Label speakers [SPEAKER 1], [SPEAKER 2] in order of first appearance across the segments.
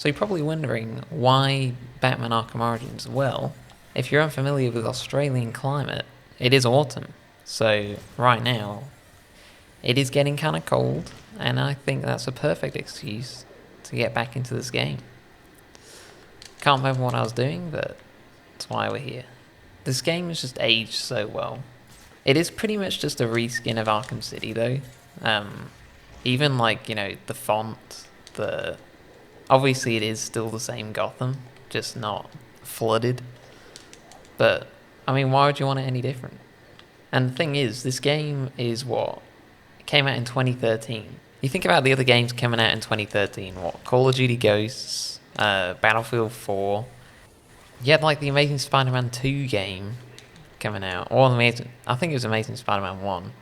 [SPEAKER 1] So you're probably wondering why Batman Arkham Origins? Well, if you're unfamiliar with Australian climate, it is autumn. So right now, it is getting kind of cold, and I think that's a perfect excuse to get back into this game. Can't remember what I was doing, but that's why we're here. This game has just aged so well. It is pretty much just a reskin of Arkham City, though. Even like, the font, obviously it is still the same Gotham, just not flooded. But, I mean, why would you want it any different? And the thing is, this game is what? It came out in 2013. You think about the other games coming out in 2013, what? Call of Duty Ghosts, Battlefield 4. You had like the Amazing Spider-Man 2 game coming out, or I think it was Amazing Spider-Man 1.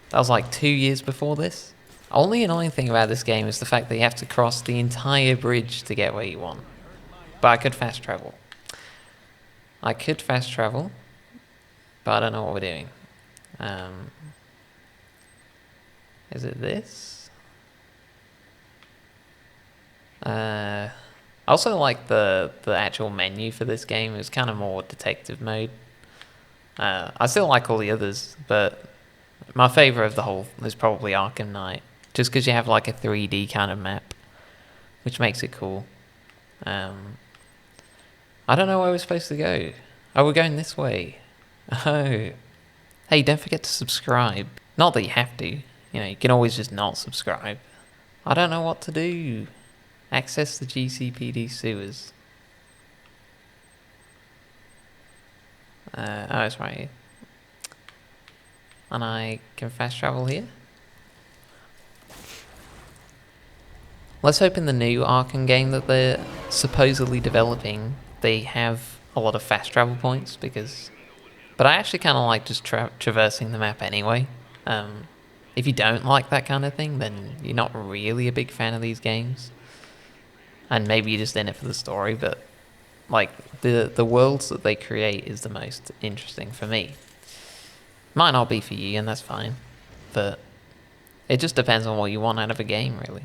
[SPEAKER 1] That was like 2 years before this. Only annoying thing about this game is the fact that you have to cross the entire bridge to get where you want. But I could fast travel. But I don't know what we're doing. Is it this? I also like the actual menu for this game. It's kind of more detective mode. I still like all the others, but my favourite of the whole is probably Arkham Knight. Just because you have like a 3D kind of map, which makes it cool. I don't know where we're supposed to go. Oh, we're going this way. Oh. Hey, don't forget to subscribe. Not that you have to. You can always just not subscribe. I don't know what to do. Access the GCPD sewers. Oh, it's right here. And I can fast travel here. Let's hope in the new Arkham game that they're supposedly developing, they have a lot of fast travel points, but I actually kind of like just traversing the map anyway. If you don't like that kind of thing, then you're not really a big fan of these games. And maybe you're just in it for the story, but like the worlds that they create is the most interesting for me. Might not be for you, and that's fine. But it just depends on what you want out of a game, really.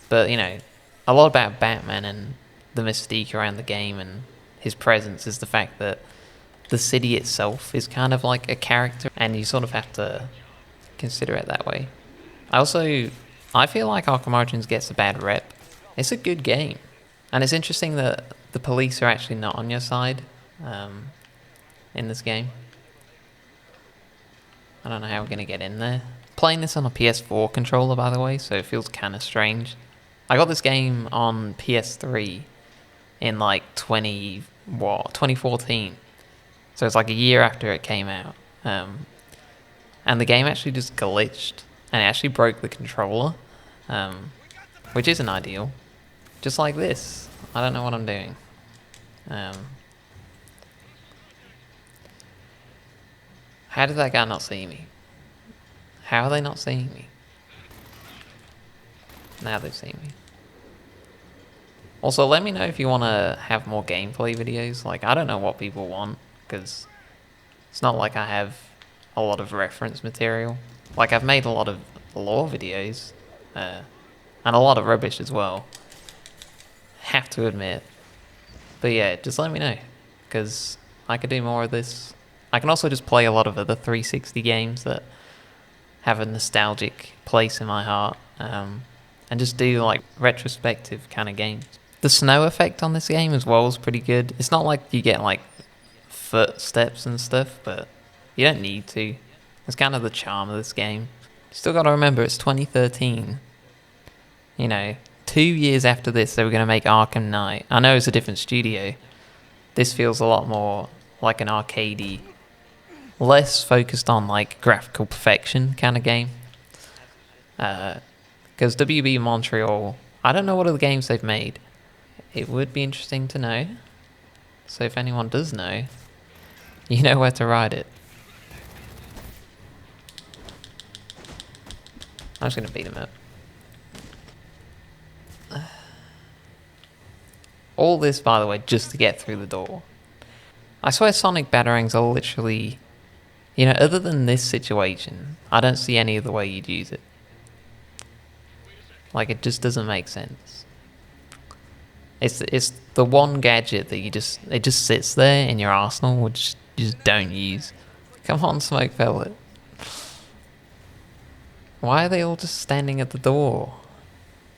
[SPEAKER 1] But, a lot about Batman and the mystique around the game and his presence is the fact that the city itself is kind of like a character, and you sort of have to consider it that way. I feel like Arkham Origins gets a bad rep. It's a good game, and it's interesting that the police are actually not on your side in this game. I don't know how we're going to get in there. Playing this on a PS4 controller, by the way, so it feels kind of strange. I got this game on PS3 in like 2014. So it's like a year after it came out. And the game actually just glitched and it actually broke the controller, which isn't ideal. Just like this. I don't know what I'm doing. How did that guy not see me? How are they not seeing me? Now they've seen me. Also, let me know if you want to have more gameplay videos. Like, I don't know what people want, because it's not like I have a lot of reference material. Like, I've made a lot of lore videos, and a lot of rubbish as well. Have to admit. But yeah, just let me know, because I could do more of this. I can also just play a lot of other 360 games that have a nostalgic place in my heart, and just do like retrospective kind of games. The snow effect on this game as well is pretty good. It's not like you get like footsteps and stuff, but you don't need to. It's kind of the charm of this game. Still got to remember it's 2013. 2 years after this they were going to make Arkham Knight. I know it's a different studio. This feels a lot more like an arcadey, less focused on like graphical perfection kind of game. Because WB Montreal, I don't know what other games they've made. It would be interesting to know. So if anyone does know, you know where to write it. I'm just going to beat him up. All this, by the way, just to get through the door. I swear Sonic Batarangs are literally... other than this situation, I don't see any other way you'd use it. Like, it just doesn't make sense. It's the one gadget that it just sits there in your arsenal, which you just don't use. Come on, Smoke Pellet. Why are they all just standing at the door?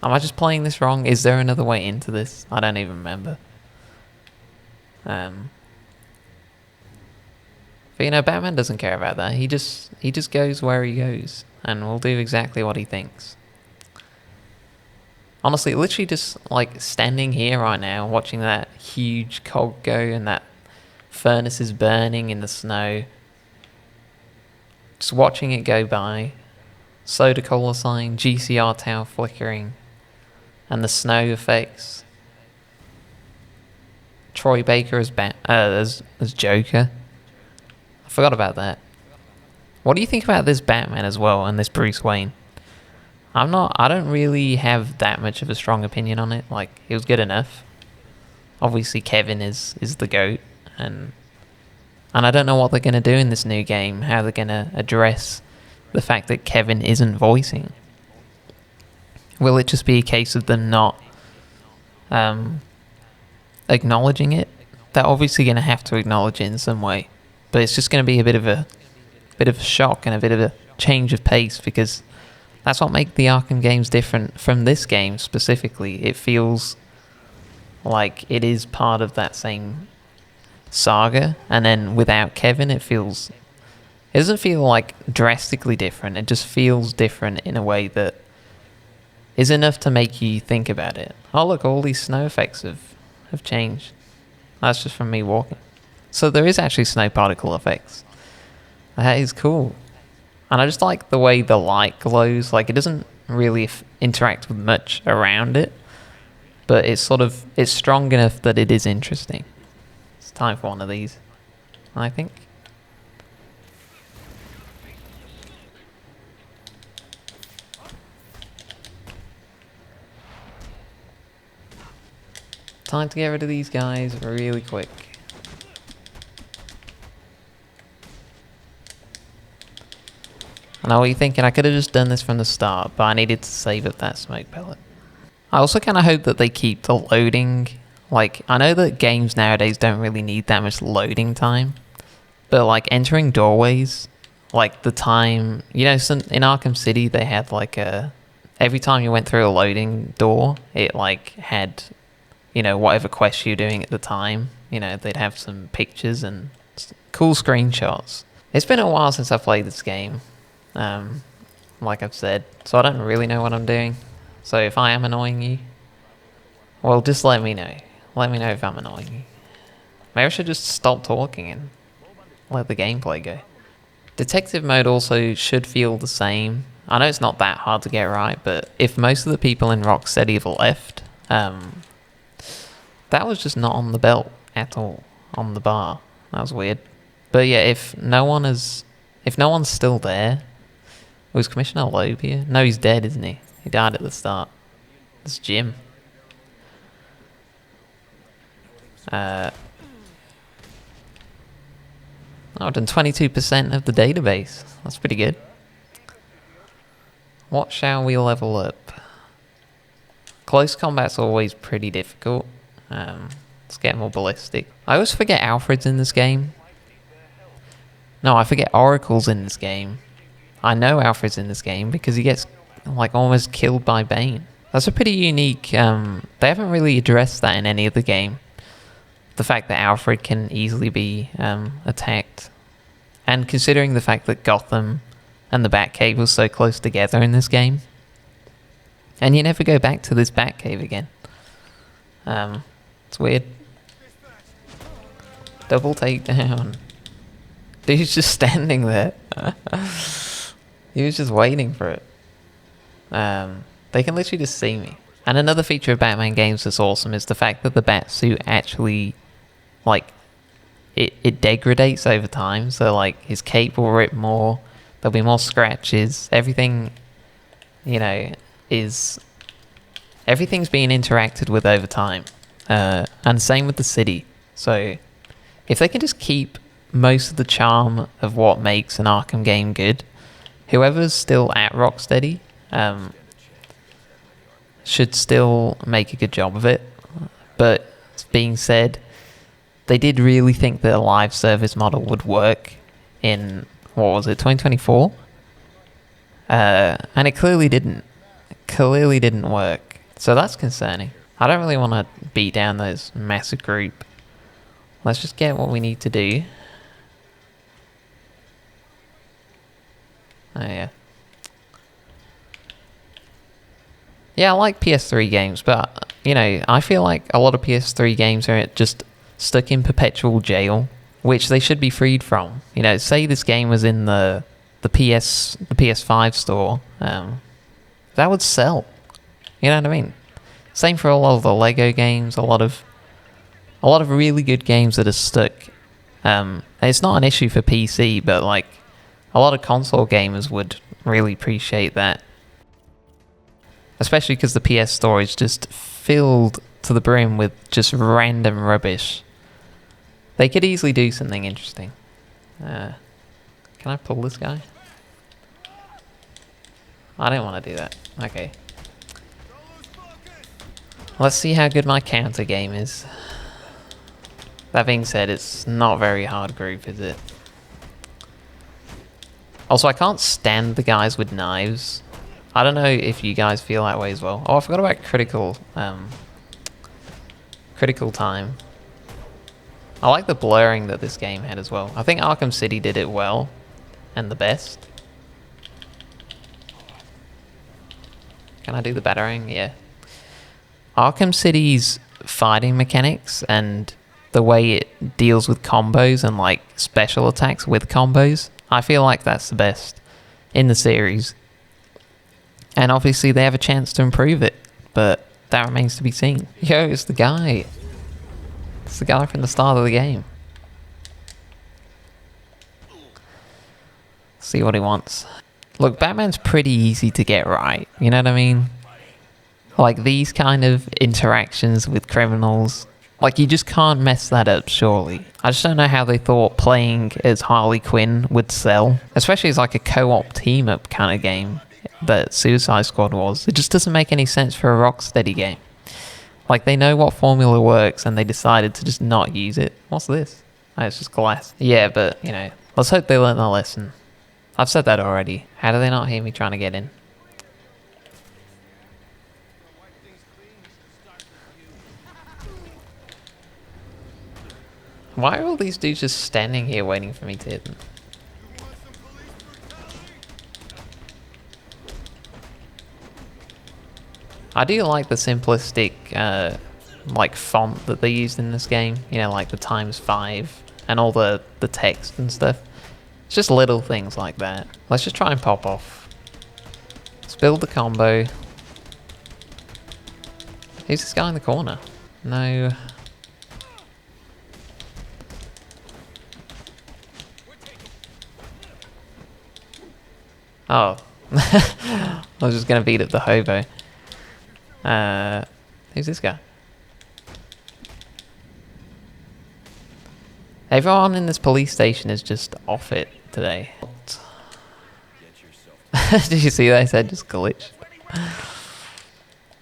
[SPEAKER 1] Am I just playing this wrong? Is there another way into this? I don't even remember. But you know, Batman doesn't care about that. He just goes where he goes, and will do exactly what he thinks. Honestly, literally just like standing here right now, watching that huge cog go and that furnace is burning in the snow. Just watching it go by. Soda Cola sign, GCR tower flickering, and the snow effects. Troy Baker as Joker. I forgot about that. What do you think about this Batman as well and this Bruce Wayne? I don't really have that much of a strong opinion on it. Like, it was good enough. Obviously Kevin is the GOAT, and I don't know what they're going to do in this new game, how they're going to address the fact that Kevin isn't voicing. Will it just be a case of them not acknowledging it? They're obviously going to have to acknowledge it in some way, but it's just going to be a bit of a shock and a bit of a change of pace, because that's what makes the Arkham games different from this game specifically. It feels like it is part of that same saga, and then without Kevin it doesn't feel like drastically different. It just feels different in a way that is enough to make you think about it. Oh look, all these snow effects have changed. That's just from me walking. So there is actually snow particle effects. That is cool. And I just like the way the light glows. Like, it doesn't really interact with much around it, but it's strong enough that it is interesting. It's time for one of these, I think. Time to get rid of these guys really quick. I know what you're thinking. I could have just done this from the start, but I needed to save up that smoke pellet. I also kind of hope that they keep the loading. Like, I know that games nowadays don't really need that much loading time, but like entering doorways, like the time, you know, in Arkham City they had like every time you went through a loading door, it like had, you know, whatever quest you're doing at the time, you know, they'd have some pictures and cool screenshots. It's been a while since I played this game, like I've said, so I don't really know what I'm doing. So if I am annoying you, well, just let me know. Let me know if I'm annoying you. Maybe I should just stop talking and let the gameplay go. Detective mode also should feel the same. I know it's not that hard to get right, but if most of the people in Rocksteady have left, that was just not on the belt at all, on the bar. That was weird. But yeah, if no one's still there, was Commissioner Loeb here? No, he's dead, isn't he? He died at the start. It's Jim. I've done 22% of the database. That's pretty good. What shall we level up? Close combat's always pretty difficult. Let's get more ballistic. I always forget Alfred's in this game. No, I forget Oracle's in this game. I know Alfred's in this game because he gets like almost killed by Bane. That's a pretty unique... they haven't really addressed that in any of the game. The fact that Alfred can easily be attacked. And considering the fact that Gotham and the Batcave was so close together in this game. And you never go back to this Batcave again. It's weird. Double takedown. Dude's just standing there. He was just waiting for it. They can literally just see me. And another feature of Batman games that's awesome is the fact that the Batsuit actually, like, it degrades over time. So, like, his cape will rip more. There'll be more scratches. Everything, you know, everything's being interacted with over time. And same with the city. So, if they can just keep most of the charm of what makes an Arkham game good, whoever's still at Rocksteady should still make a good job of it. But being said, they did really think that a live service model would work in, what was it, 2024? And it clearly didn't. It clearly didn't work. So that's concerning. I don't really want to beat down those massive group. Let's just get what we need to do. Oh yeah. Yeah, I like PS3 games, but, you know, I feel like a lot of PS3 games are just stuck in perpetual jail, which they should be freed from. You know, say this game was in the PS5 store, that would sell. You know what I mean? Same for a lot of the Lego games, a lot of really good games that are stuck. It's not an issue for PC, but like a lot of console gamers would really appreciate that. Especially because the PS store is just filled to the brim with just random rubbish. They could easily do something interesting. Can I pull this guy? I don't want to do that. Okay. Let's see how good my counter game is. That being said, it's not very hard group, is it? Also, I can't stand the guys with knives. I don't know if you guys feel that way as well. Oh, I forgot about critical time. I like the blurring that this game had as well. I think Arkham City did it well and the best. Can I do the battering? Yeah. Arkham City's fighting mechanics and the way it deals with combos and like special attacks with combos, I feel like that's the best in the series. And obviously they have a chance to improve it, but that remains to be seen. Yo, it's the guy. It's the guy from the start of the game. See what he wants. Look, Batman's pretty easy to get right, you know what I mean? Like these kind of interactions with criminals, like you just can't mess that up, surely. I just don't know how they thought playing as Harley Quinn would sell, especially as like a co-op team-up kind of game that Suicide Squad was. It just doesn't make any sense for a Rocksteady game. Like they know what formula works and they decided to just not use it. What's this? Oh, it's just glass. Yeah, but you know, let's hope they learn their lesson. I've said that already. How do they not hear me trying to get in? Why are all these dudes just standing here waiting for me to hit them? I do like the simplistic like font that they used in this game, you know, like the ×5 and all the text and stuff. It's just little things like that. Let's just try and pop off. Let's build the combo. Who's this guy in the corner? No. Oh. I was just gonna beat up the hobo. Who's this guy? Everyone in this police station is just off it today. Did you see that? I said just glitched.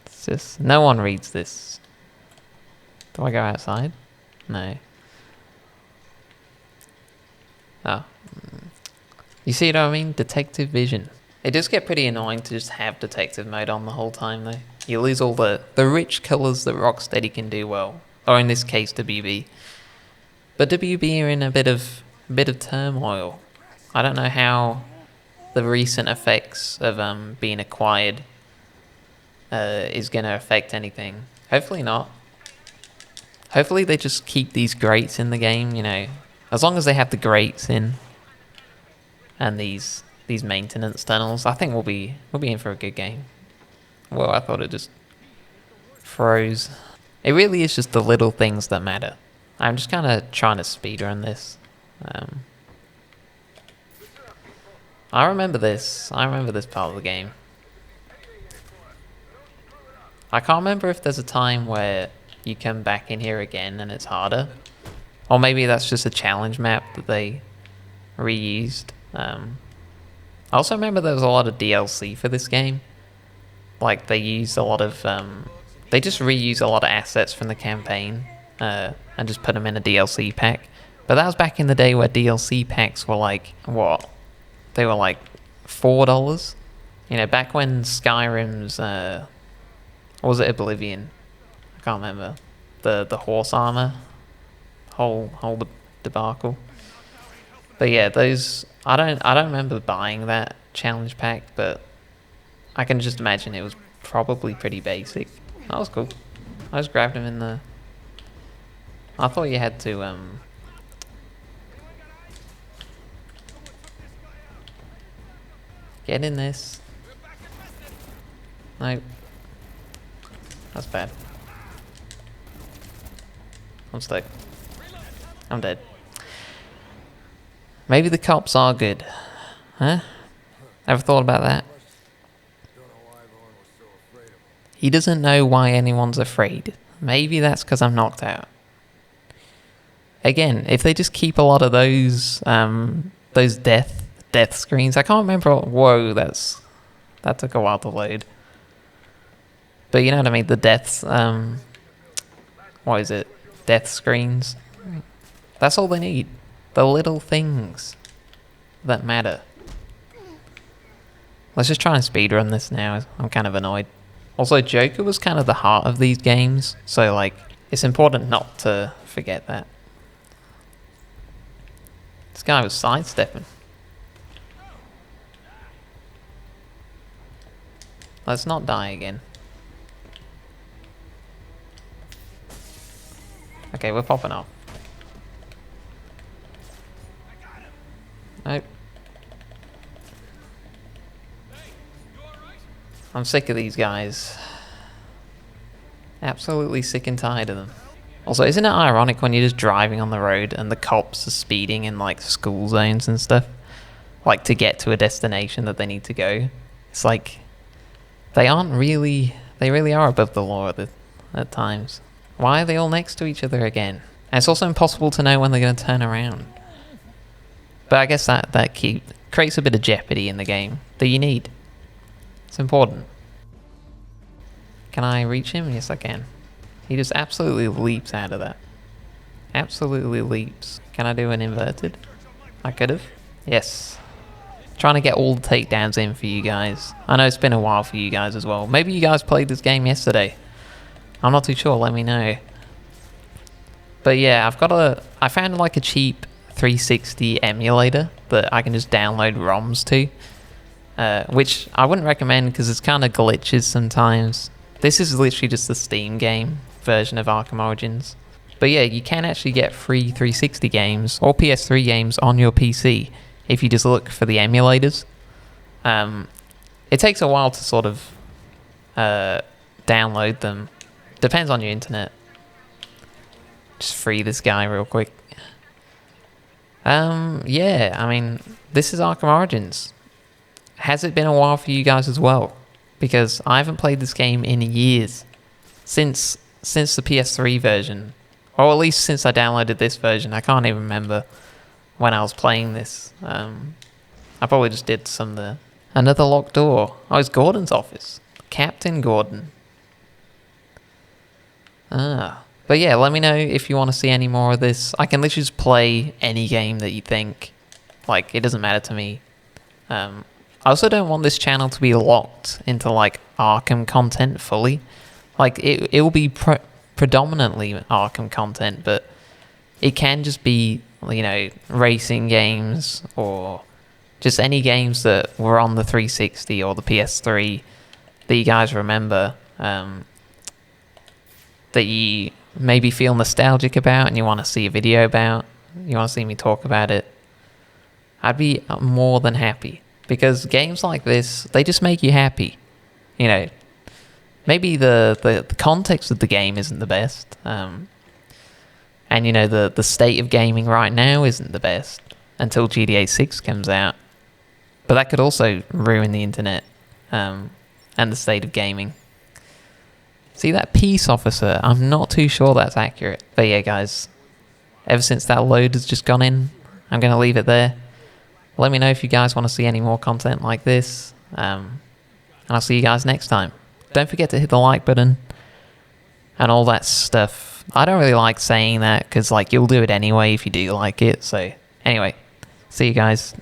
[SPEAKER 1] It's just, no one reads this. Do I go outside? No. Oh. You see what I mean? Detective vision. It does get pretty annoying to just have detective mode on the whole time though. You lose all the rich colours that Rocksteady can do well. Or in this case, WB. But WB are in a bit of turmoil. I don't know how the recent effects of being acquired is going to affect anything. Hopefully not. Hopefully they just keep these grates in the game, you know. As long as they have the grates in and these maintenance tunnels, I think we'll be in for a good game. Well, I thought it just froze. It really is just the little things that matter. I'm just kind of trying to speedrun this. I remember this. I remember this part of the game. I can't remember if there's a time where you come back in here again and it's harder. Or maybe that's just a challenge map that they reused. I also remember there was a lot of DLC for this game. Like they used a lot of They just reuse a lot of assets from the campaign and just put them in a DLC pack. But that was back in the day where DLC packs were like, what? They were like $4. You know, back when Skyrim's, or was it Oblivion? I can't remember. The horse armor, whole debacle. But yeah, those I don't remember buying that challenge pack, but I can just imagine it was probably pretty basic. That was cool. I just grabbed him in the. I thought you had to get in this. No. That's bad. I'm stuck. I'm dead. Maybe the cops are good. Huh? Ever thought about that? He doesn't know why anyone's afraid. Maybe that's because I'm knocked out. Again, if they just keep a lot of those death screens. I can't remember. Whoa, that took a while to load. But you know what I mean? The deaths. What is it? Death screens. That's all they need. The little things that matter. Let's just try and speedrun this now. I'm kind of annoyed. Also, Joker was kind of the heart of these games, so like, it's important not to forget that. This guy was sidestepping. Let's not die again. Okay, we're popping off. Nope. I'm sick of these guys. Absolutely sick and tired of them. Also, isn't it ironic when you're just driving on the road and the cops are speeding in like school zones and stuff? Like to get to a destination that they need to go. It's like, they really are above the law at times. Why are they all next to each other again? And it's also impossible to know when they're going to turn around. But I guess that creates a bit of jeopardy in the game that you need. It's important. Can I reach him? Yes, I can. He just absolutely leaps out of that. Absolutely leaps. Can I do an inverted? I could have. Yes. Trying to get all the takedowns in for you guys. I know it's been a while for you guys as well. Maybe you guys played this game yesterday. I'm not too sure. Let me know. But yeah, I found like a cheap 360 emulator that I can just download ROMs to, which I wouldn't recommend because it's kind of glitches sometimes. This is literally just the Steam game version of Arkham Origins. But yeah, you can actually get free 360 games or PS3 games on your PC if you just look for the emulators. It takes a while to sort of download them. Depends on your internet. Just free this guy real quick. Yeah, I mean, this is Arkham Origins. Has it been a while for you guys as well? Because I haven't played this game in years. Since the PS3 version. Or at least since I downloaded this version. I can't even remember when I was playing this. I probably just did some of the... Another locked door. Oh, it's Gordon's office. Captain Gordon. But yeah, let me know if you want to see any more of this. I can literally just play any game that you think. Like, it doesn't matter to me. I also don't want this channel to be locked into, like, Arkham content fully. Like, it will be predominantly Arkham content, but it can just be, you know, racing games or just any games that were on the 360 or the PS3 that you guys remember, that you maybe feel nostalgic about and you want to see a video about, you want to see me talk about it. I'd be more than happy. Because games like this, they just make you happy. You know, maybe the context of the game isn't the best. And, you know, the state of gaming right now isn't the best until GTA 6 comes out. But that could also ruin the internet and the state of gaming. See, that peace officer, I'm not too sure that's accurate. But yeah, guys, ever since that load has just gone in, I'm going to leave it there. Let me know if you guys want to see any more content like this. And I'll see you guys next time. Don't forget to hit the like button. and all that stuff. I don't really like saying that because, like, you'll do it anyway if you do like it. So, anyway, see you guys.